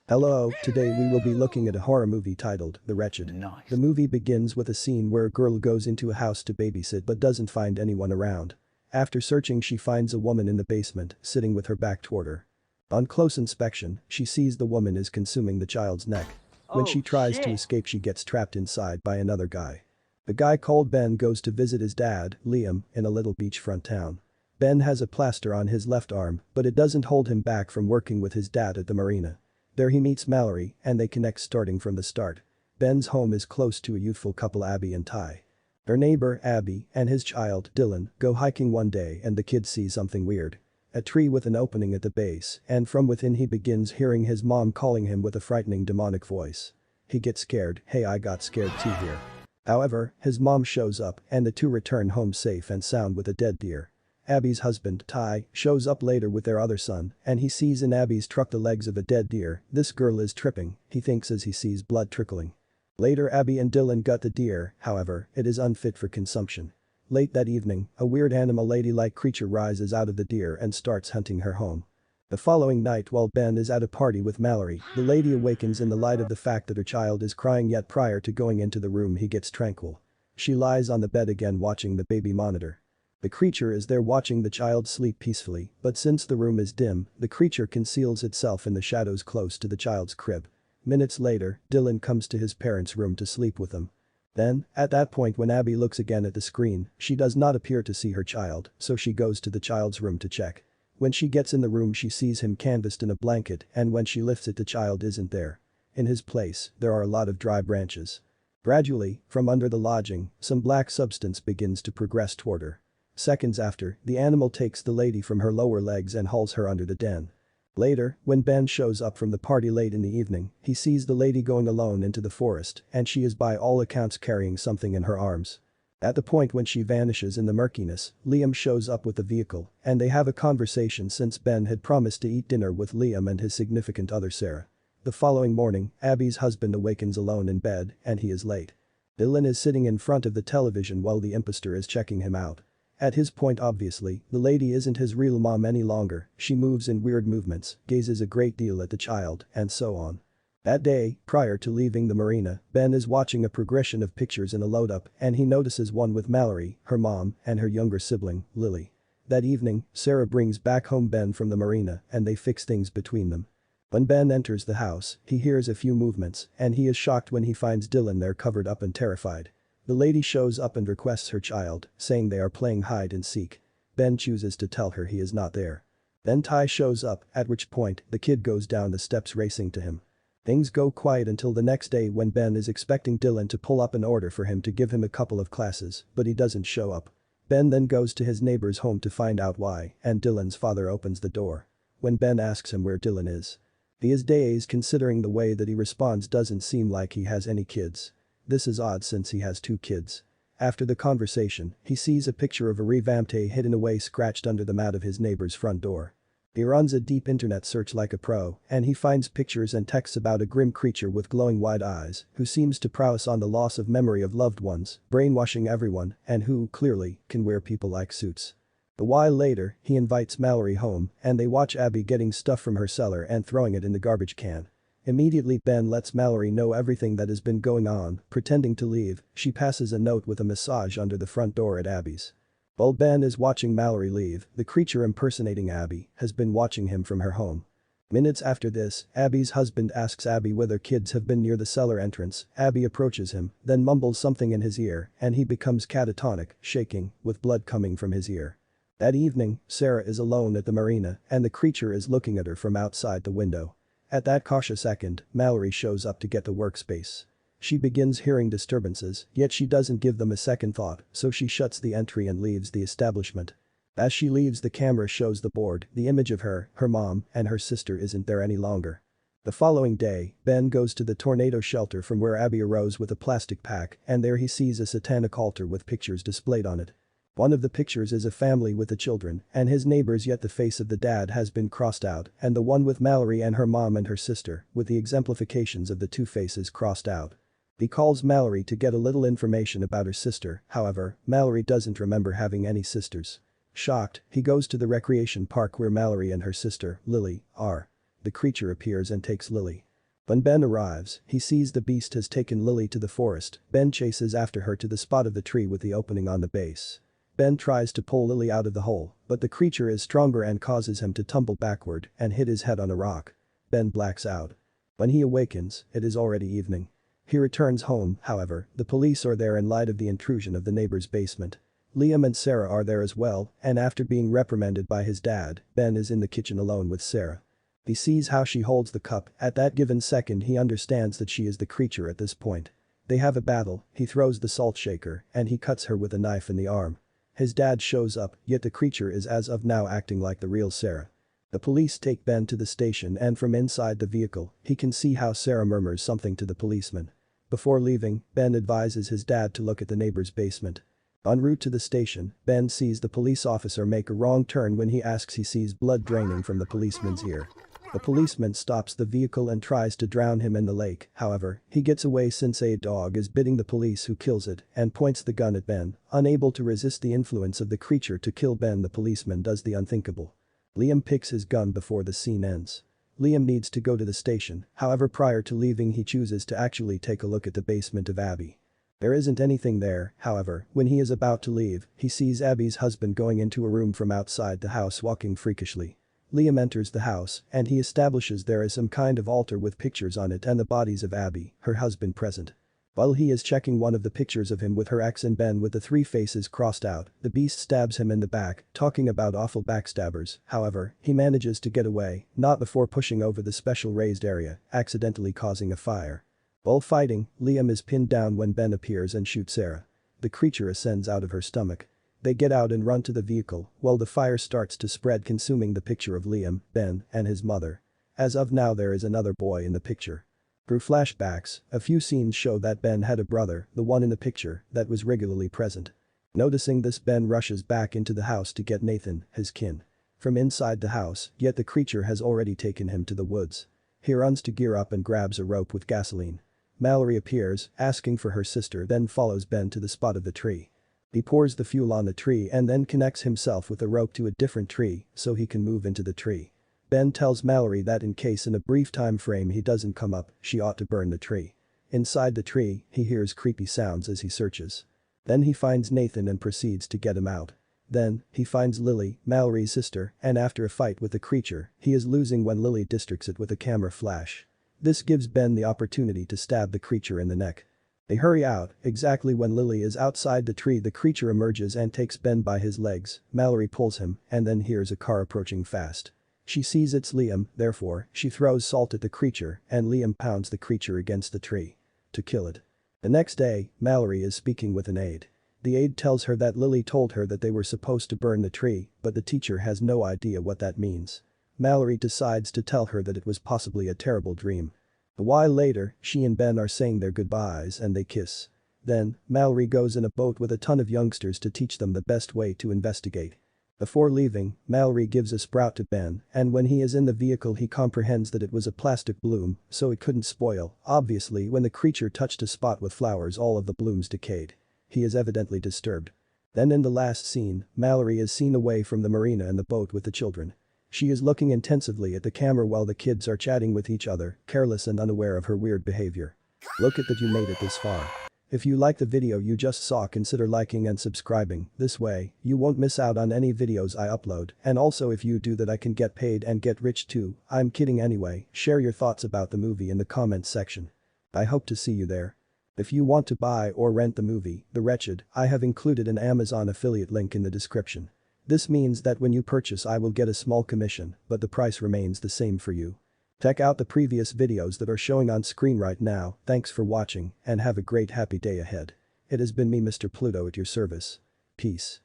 Hello, today we will be looking at a horror movie titled The Wretched. The Nice. movie begins with a scene where a girl goes into a house to babysit but doesn't find anyone around. After searching, she finds a woman in the basement, sitting with her back toward her. On close inspection, she sees the woman is consuming the child's neck. When she Oh tries to shit. escape, she gets trapped inside by another guy. The guy called Ben goes to visit his dad, Liam, in a little beachfront town. Ben has a plaster on his left arm, but it doesn't hold him back from working with his dad at the marina. There he meets Mallory, and they connect starting from the start. Ben's home is close to a youthful couple, Abby and Ty. Their neighbor, Abby, and his child, Dylan, go hiking one day and the kid sees something weird. A tree with an opening at the base, and from within he begins hearing his mom calling him with a frightening demonic voice. He gets scared. "Hey, I got scared too here." However, his mom shows up and the two return home safe and sound with a dead deer. Abby's husband, Ty, shows up later with their other son, and he sees in Abby's truck the legs of a dead deer. This girl is tripping, he thinks as he sees blood trickling. Later, Abby and Dylan gut the deer, however, it is unfit for consumption. Late that evening, a weird animal lady-like creature rises out of the deer and starts hunting her home. The following night, while Ben is at a party with Mallory, the lady awakens in the light of the fact that her child is crying, yet prior to going into the room he gets tranquil. She lies on the bed again watching the baby monitor. The creature is there watching the child sleep peacefully, but since the room is dim, the creature conceals itself in the shadows close to the child's crib. Minutes later, Dylan comes to his parents' room to sleep with them. Then, at that point when Abby looks again at the screen, she does not appear to see her child, so she goes to the child's room to check. When she gets in the room, she sees him canvassed in a blanket, and when she lifts it, the child isn't there. In his place, there are a lot of dry branches. Gradually, from under the lodging, some black substance begins to progress toward her. Seconds after, the animal takes the lady from her lower legs and hauls her under the den. Later, when Ben shows up from the party late in the evening, he sees the lady going alone into the forest, and she is by all accounts carrying something in her arms. At the point when she vanishes in the murkiness, Liam shows up with the vehicle, and they have a conversation since Ben had promised to eat dinner with Liam and his significant other Sarah. The following morning, Abby's husband awakens alone in bed, and he is late. Dylan is sitting in front of the television while the impostor is checking him out. At his point, obviously, the lady isn't his real mom any longer. She moves in weird movements, gazes a great deal at the child, and so on. That day, prior to leaving the marina, Ben is watching a progression of pictures in a load-up, and he notices one with Mallory, her mom, and her younger sibling, Lily. That evening, Sarah brings back home Ben from the marina, and they fix things between them. When Ben enters the house, he hears a few movements, and he is shocked when he finds Dylan there covered up and terrified. The lady shows up and requests her child, saying they are playing hide and seek. Ben chooses to tell her he is not there. Then Ty shows up, at which point, the kid goes down the steps racing to him. Things go quiet until the next day when Ben is expecting Dylan to pull up an order for him to give him a couple of classes, but he doesn't show up. Ben then goes to his neighbor's home to find out why, and Dylan's father opens the door. When Ben asks him where Dylan is, he is dazed considering the way that he responds doesn't seem like he has any kids. This is odd since he has two kids. After the conversation, he sees a picture of a revamped hidden away scratched under the mat of his neighbor's front door. He runs a deep internet search like a pro, and he finds pictures and texts about a grim creature with glowing wide eyes, who seems to prowess on the loss of memory of loved ones, brainwashing everyone, and who, clearly, can wear people like suits. A while later, he invites Mallory home, and they watch Abby getting stuff from her cellar and throwing it in the garbage can. Immediately, Ben lets Mallory know everything that has been going on. Pretending to leave, she passes a note with a massage under the front door at Abby's. While Ben is watching Mallory leave, the creature impersonating Abby has been watching him from her home. Minutes after this, Abby's husband asks Abby whether kids have been near the cellar entrance. Abby approaches him, then mumbles something in his ear, and he becomes catatonic, shaking, with blood coming from his ear. That evening, Sarah is alone at the marina, and the creature is looking at her from outside the window. At that cautious second, Mallory shows up to get the workspace. She begins hearing disturbances, yet she doesn't give them a second thought, so she shuts the entry and leaves the establishment. As she leaves, the camera shows the board, the image of her mom, and her sister isn't there any longer. The following day, Ben goes to the tornado shelter from where Abby arose with a plastic pack, and there he sees a satanic altar with pictures displayed on it. One of the pictures is a family with the children and his neighbors, yet the face of the dad has been crossed out, and the one with Mallory and her mom and her sister, with the exemplifications of the two faces crossed out. He calls Mallory to get a little information about her sister, however, Mallory doesn't remember having any sisters. Shocked, he goes to the recreation park where Mallory and her sister, Lily, are. The creature appears and takes Lily. When Ben arrives, he sees the beast has taken Lily to the forest. Ben chases after her to the spot of the tree with the opening on the base. Ben tries to pull Lily out of the hole, but the creature is stronger and causes him to tumble backward and hit his head on a rock. Ben blacks out. When he awakens, it is already evening. He returns home, however, the police are there in light of the intrusion of the neighbor's basement. Liam and Sarah are there as well, and after being reprimanded by his dad, Ben is in the kitchen alone with Sarah. He sees how she holds the cup. At that given second he understands that she is the creature at this point. They have a battle, he throws the salt shaker, and he cuts her with a knife in the arm. His dad shows up, yet the creature is as of now acting like the real Sarah. The police take Ben to the station and from inside the vehicle, he can see how Sarah murmurs something to the policeman. Before leaving, Ben advises his dad to look at the neighbor's basement. En route to the station, Ben sees the police officer make a wrong turn when he sees blood draining from the policeman's ear. The policeman stops the vehicle and tries to drown him in the lake, however, he gets away since a dog is biting the police who kills it and points the gun at Ben. Unable to resist the influence of the creature to kill Ben, the policeman does the unthinkable. Liam picks his gun before the scene ends. Liam needs to go to the station, however prior to leaving he chooses to actually take a look at the basement of Abby. There isn't anything there, however, when he is about to leave, he sees Abby's husband going into a room from outside the house walking freakishly. Liam enters the house and he establishes there is some kind of altar with pictures on it and the bodies of Abby, her husband, present. While he is checking one of the pictures of him with her ex and Ben with the three faces crossed out, the beast stabs him in the back, talking about awful backstabbers. However, he manages to get away, not before pushing over the special raised area, accidentally causing a fire. While fighting, Liam is pinned down when Ben appears and shoots Sarah. The creature ascends out of her stomach. They get out and run to the vehicle, while the fire starts to spread, consuming the picture of Liam, Ben, and his mother. As of now there is another boy in the picture. Through flashbacks, a few scenes show that Ben had a brother, the one in the picture, that was regularly present. Noticing this, Ben rushes back into the house to get Nathan, his kin. From inside the house, yet the creature has already taken him to the woods. He runs to gear up and grabs a rope with gasoline. Mallory appears, asking for her sister, then follows Ben to the spot of the tree. He pours the fuel on the tree and then connects himself with a rope to a different tree so he can move into the tree. Ben tells Mallory that in case in a brief time frame he doesn't come up, she ought to burn the tree. Inside the tree, he hears creepy sounds as he searches. Then he finds Nathan and proceeds to get him out. Then, he finds Lily, Mallory's sister, and after a fight with the creature, he is losing when Lily distracts it with a camera flash. This gives Ben the opportunity to stab the creature in the neck. They hurry out, exactly when Lily is outside the tree the creature emerges and takes Ben by his legs. Mallory pulls him and then hears a car approaching fast. She sees it's Liam, therefore, she throws salt at the creature and Liam pounds the creature against the tree. To kill it. The next day, Mallory is speaking with an aide. The aide tells her that Lily told her that they were supposed to burn the tree, but the teacher has no idea what that means. Mallory decides to tell her that it was possibly a terrible dream. A while later, she and Ben are saying their goodbyes and they kiss. Then, Mallory goes in a boat with a ton of youngsters to teach them the best way to investigate. Before leaving, Mallory gives a sprout to Ben, and when he is in the vehicle he comprehends that it was a plastic bloom, so it couldn't spoil. Obviously, when the creature touched a spot with flowers all of the blooms decayed. He is evidently disturbed. Then in the last scene, Mallory is seen away from the marina in the boat with the children. She is looking intensively at the camera while the kids are chatting with each other, careless and unaware of her weird behavior. Look at that, you made it this far. If you like the video you just saw, consider liking and subscribing. This way, you won't miss out on any videos I upload, and also if you do that I can get paid and get rich too. I'm kidding anyway. Share your thoughts about the movie in the comments section. I hope to see you there. If you want to buy or rent the movie, The Wretched, I have included an Amazon affiliate link in the description. This means that when you purchase I will get a small commission, but the price remains the same for you. Check out the previous videos that are showing on screen right now. Thanks for watching and have a great happy day ahead. It has been me, Mr. Pluto, at your service. Peace.